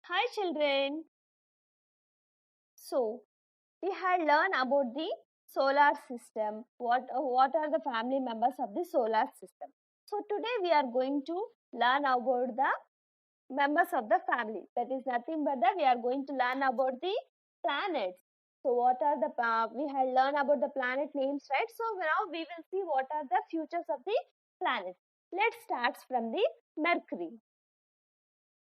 Hi children. So, we had learned about the solar system. What are the family members of the solar system? So, today we are going to learn about the members of the family. That is nothing but that we are going to learn about the planets. So, what are the, we had learned about the planet names, right? So, now we will see what are the futures of the planets. Let's start from the Mercury.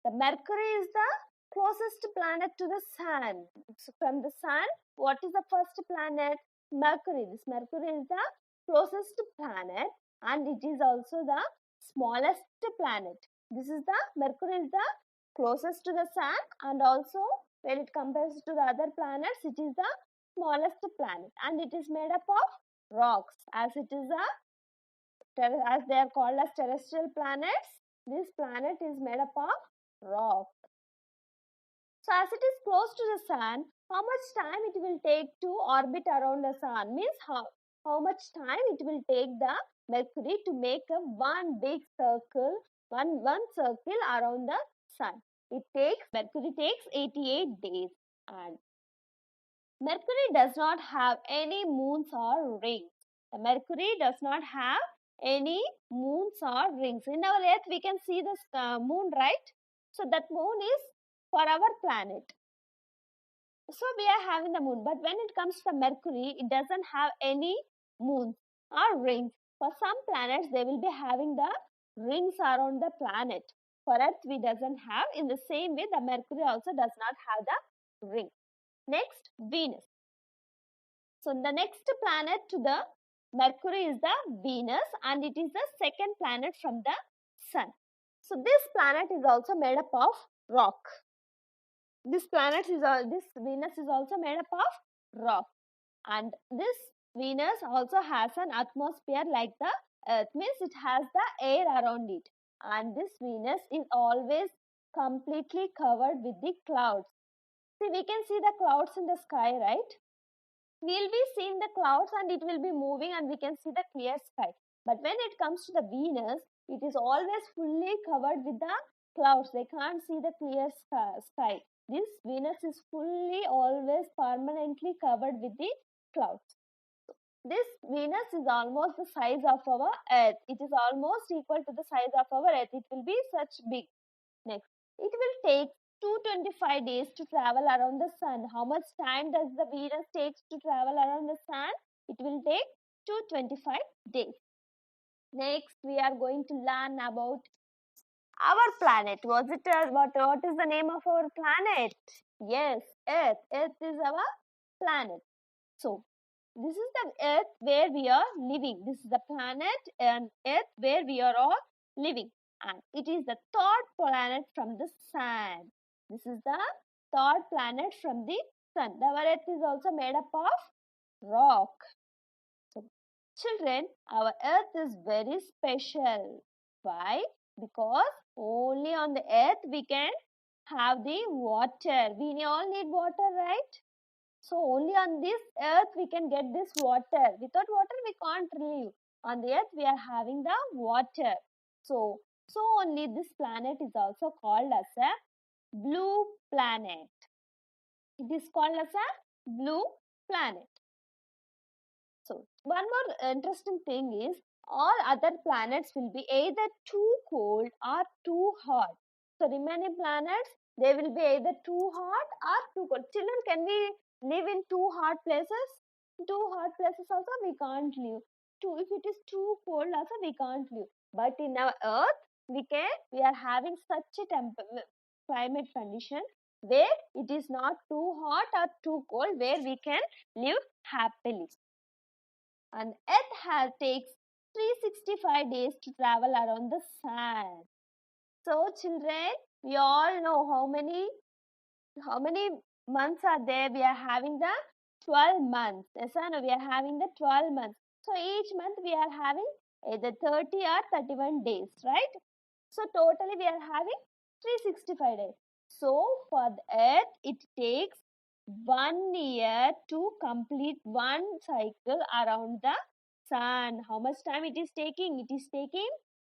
The Mercury is the closest planet to the Sun. So from the Sun, what is the first planet? Mercury. This Mercury is the closest planet and it is also the smallest planet. This is the Mercury is the closest to the Sun and also when it compares to the other planets, it is the smallest planet and it is made up of rocks as it is as they are called as terrestrial planets. This planet is made up of rock. So as it is close to the sun, how much time it will take to orbit around the sun means how much time it will take the Mercury to make a one big circle, one circle around the sun. Mercury takes 88 days and Mercury does not have any moons or rings. The Mercury does not have any moons or rings. In our Earth, we can see the moon, right? So that moon is for our planet. So we are having the moon, but when it comes to Mercury, it doesn't have any moons or rings. For some planets, they will be having the rings around the planet. For Earth, we doesn't have. In the same way, the Mercury also does not have the ring. Next, Venus. So the next planet to the Mercury is the Venus and it is the second planet from the Sun. So this planet is also made up of rock. This Venus is also made up of rock and this Venus also has an atmosphere like the Earth, means it has the air around it, and this Venus is always completely covered with the clouds. See, we can see the clouds in the sky, right? We'll be seeing the clouds and it will be moving and we can see the clear sky. But when it comes to the Venus, it is always fully covered with the clouds. They can't see the clear sky. This Venus is fully always permanently covered with the clouds. This Venus is almost the size of our Earth. It is almost equal to the size of our Earth. It will be such big. Next, it will take 225 days to travel around the sun. How much time does the Venus takes to travel around the sun? It will take 225 days. Next, we are going to learn about our planet. What is the name of our planet? Yes, Earth. Earth is our planet. So, this is the Earth where we are living. This is the planet and Earth where we are all living. And it is the third planet from the Sun. This is the third planet from the Sun. Our Earth is also made up of rock. So, children, our Earth is very special. Why? Because only on the Earth we can have the water. We all need water, right? So only on this Earth we can get this water. Without water we can't live. On the Earth we are having the water. So only this planet is also called as a blue planet. It is called as a blue planet. So one more interesting thing is all other planets will be either too cold or too hot. So remaining planets, they will be either too hot or too cold. Children, can we live in too hot places? Too hot places also we can't live. If it is too cold also we can't live. But in our Earth, we are having such a climate condition where it is not too hot or too cold, where we can live happily. And Earth takes 365 days to travel around the sun. So children, we all know how many months are there. We are having the 12 months. Yes, no, we are having the 12 months. So each month we are having either 30 or 31 days, right? So totally we are having 365 days. So for the Earth, it takes 1 year to complete one cycle around the sun. How much time it is taking? It is taking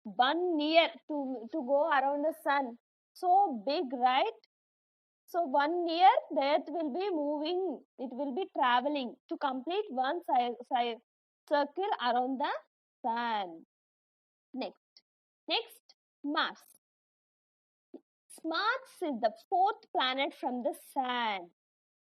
1 year to go around the sun. So big, right? So 1 year the earth will be moving, it will be traveling to complete one circle around the sun. Next, Mars. Mars is the fourth planet from the sun.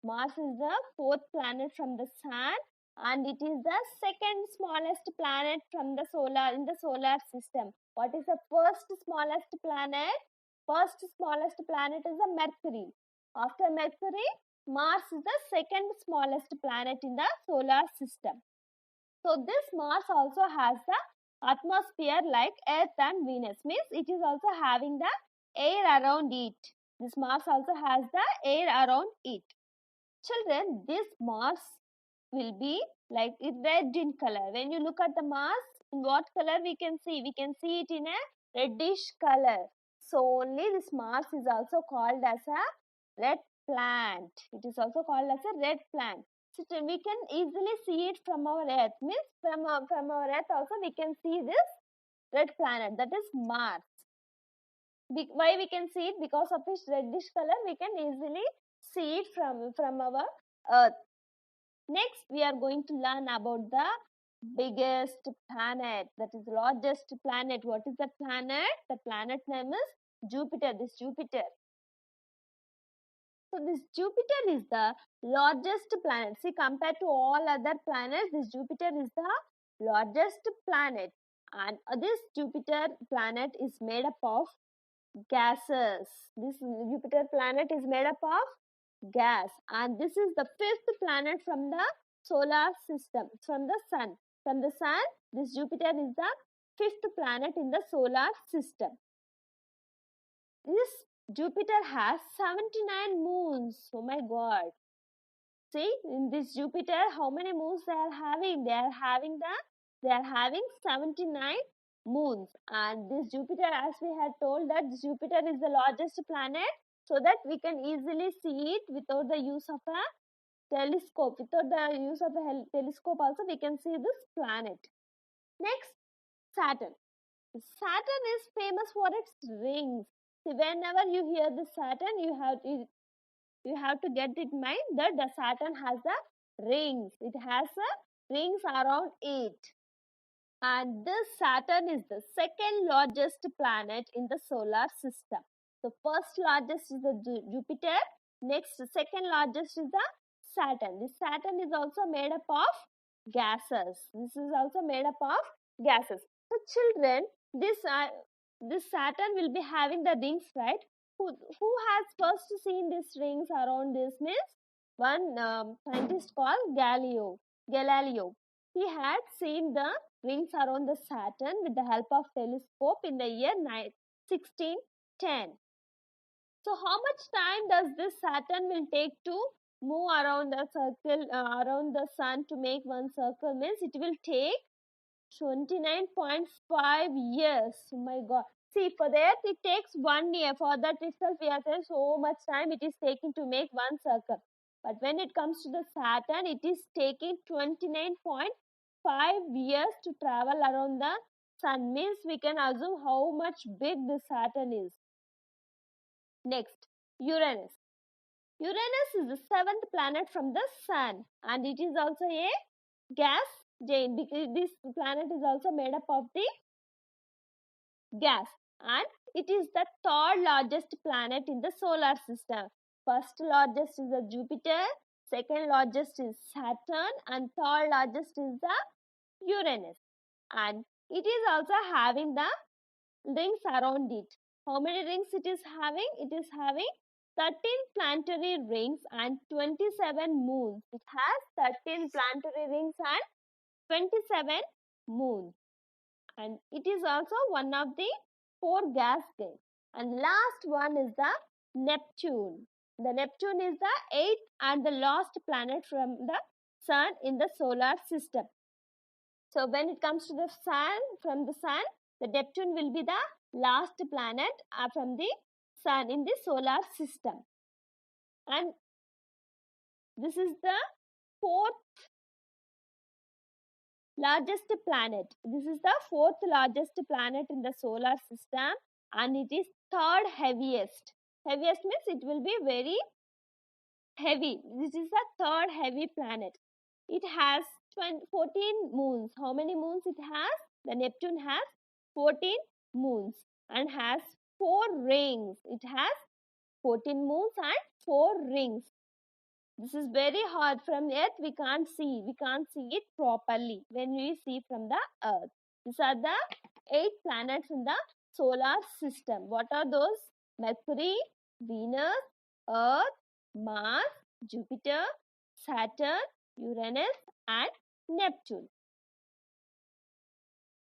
Mars is the fourth planet from the sun, and it is the second smallest planet from the solar system. What is the first smallest planet? First smallest planet is the Mercury. After Mercury, Mars is the second smallest planet in the solar system. So this Mars also has the atmosphere like Earth and Venus. Means it is also having the air around it. This Mars also has the air around it. Children, this Mars will be like red in color. When you look at the Mars, in what color we can see? We can see it in a reddish color. So only this Mars is also called as a red plant. It is also called as a red plant. So we can easily see it from our Earth. Means from our Earth also we can see this red planet, that is Mars. Why we can see it? Because of its reddish color, we can easily see it from our Earth. Next, we are going to learn about the biggest planet, that is largest planet. What is the planet? The planet name is Jupiter. This Jupiter. So this Jupiter is the largest planet. See, compared to all other planets, this Jupiter is the largest planet. And this Jupiter planet is made up of gases. This Jupiter planet is made up of gas, and this is the fifth planet from the solar system, from the sun. From the sun, this Jupiter is the fifth planet in the solar system. This Jupiter has 79 moons. Oh my god. See, in this Jupiter, how many moons they are having? They are having 79 moons. And this Jupiter, as we had told, that Jupiter is the largest planet, so that we can easily see it without the use of a telescope. Without the use of a telescope also, we can see this planet. Next, Saturn. Saturn is famous for its rings. See, whenever you hear the Saturn, you have to get it in mind that the Saturn has the rings. It has rings around it. And this Saturn is the second largest planet in the solar system. The first largest is the Jupiter. Next, second largest is the Saturn. This Saturn is also made up of gases. This is also made up of gases. So children, this Saturn will be having the rings, right? Who has first seen these rings around this? Means one scientist called Galileo. He had seen the rings around the Saturn with the help of telescope in the year 1610. So how much time does this Saturn will take to move around the circle, around the sun to make one circle? Means it will take 29.5 years. Oh my god. See, for that it takes 1 year. For that itself we have said so much time it is taking to make one circle. But when it comes to the Saturn, it is taking 29.5 years to travel around the sun. Means we can assume how much big the Saturn is. Next, Uranus. Uranus is the seventh planet from the sun, and it is also a gas giant because this planet is also made up of the gas, and it is the third largest planet in the solar system. First largest is the Jupiter, second largest is Saturn, and third largest is the Uranus. And it is also having the rings around it. How many rings it is having? It is having 13 planetary rings and 27 moons. It has 13 planetary rings and 27 moons. And it is also one of the 4 gas giants. And last one is the Neptune. The Neptune is the 8th and the last planet from the sun in the solar system. So when it comes to the sun, from the sun, the Neptune will be the last planet from the sun in the solar system. And this is the 4th largest planet. This is the 4th largest planet in the solar system, and it is 3rd heaviest. Heaviest means it will be very heavy. This is the third heavy planet. It has 14 moons. How many moons it has? The Neptune has 14 moons and has 4 rings. It has 14 moons and 4 rings. This is very hard. From Earth we can't see. We can't see it properly when we see from the Earth. These are the 8 planets in the solar system. What are those? Mercury, Venus, Earth, Mars, Jupiter, Saturn, Uranus and Neptune.